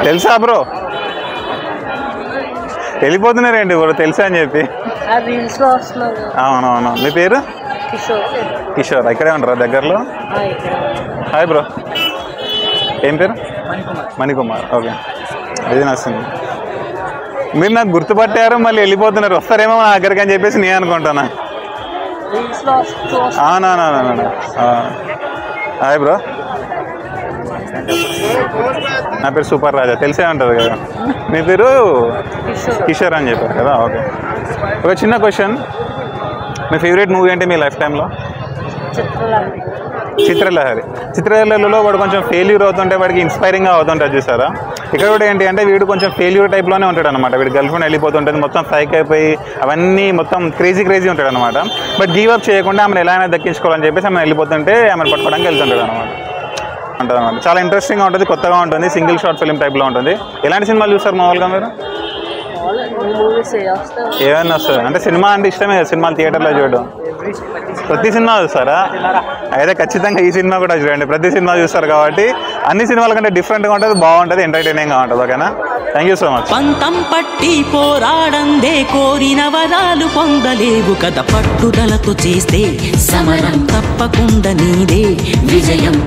తెలుసా bro? వెళ్ళిపోతున్నారేంటి bro తెలుసా అని చెప్పి? అవునవును. మీ పేరు? కిషోర్. ఇక్కడే ఉంటారా దగ్గరలో? హాయ్ బ్రో, ఏం పేరు? మణికుమార్. ఓకే, అది నచ్చింది. మీరు నాకు గుర్తుపట్టారు, మళ్ళీ వెళ్ళిపోతున్నారు. వస్తారేమో నా దగ్గరికి అని చెప్పేసి నేను అనుకుంటున్నా. అవునవునవును. హాయ్ బ్రో, నా పేరు సూపర్ రాజా, తెలిసే ఉంటుంది కదా. మీ పేరు కిషోర్ అని చెప్పారు కదా. ఓకే, ఒక చిన్న క్వశ్చన్, మీ ఫేవరెట్ మూవీ అంటే మీ లైఫ్ టైంలో? చిత్రలహరి. చిత్రలహరిలో వాడు కొంచెం ఫెయిల్యూర్ అవుతుంటే వాడికి ఇన్స్పైరింగ్గా అవుతుంటుంది చూసారా? ఇక్కడ కూడా ఏంటి అంటే వీడు కొంచెం ఫెయిల్యూర్ టైప్లోనే ఉంటాడు అనమాట. వీడు గర్ల్ ఫ్రెండ్ వెళ్ళిపోతుంటుంది, మొత్తం సైక్ అయిపోయి అవన్నీ మొత్తం క్రేజీ ఉంటాడు అనమాట. బట్ గివ్ అప్ చేయకుండా ఆమెను ఎలా అయినా దక్కించుకోవాలని చెప్పేసి ఆమెను వెళ్ళిపోతుంటే ఆమెను పట్టుకోవడానికి వెళ్తుంటాడు అనమాట. ఉంటుంది అనమాట. చాలా ఇంట్రెస్టింగ్గా ఉంటుంది, కొత్తగా ఉంటుంది, సింగిల్ షార్ట్ ఫిల్మ్ టైప్లో ఉంటుంది. ఎలాంటి సినిమాలు చూస్తారు మామూలుగా మీరు? ఏమైనా వస్తుంది అంటే సినిమా అంటే ఇష్టమే కదా, సినిమాలు థియేటర్లో చూడడం. ప్రతి సినిమా చూస్తారా? అయితే ఖచ్చితంగా ఈ సినిమా కూడా చూడండి. ప్రతి సినిమా చూస్తారు కాబట్టి అన్ని సినిమాల కంటే డిఫరెంట్గా ఉంటుంది, బాగుంటుంది, ఎంటర్టైనింగ్గా ఉంటుంది. ఓకేనా? Thank you so much. పంతం పట్టి పోరాడందే కోరిన వరాలు పొందలేవు కదా, పట్టుదలతో చేస్తే సమరం తప్పకుండా నీదే విజయం.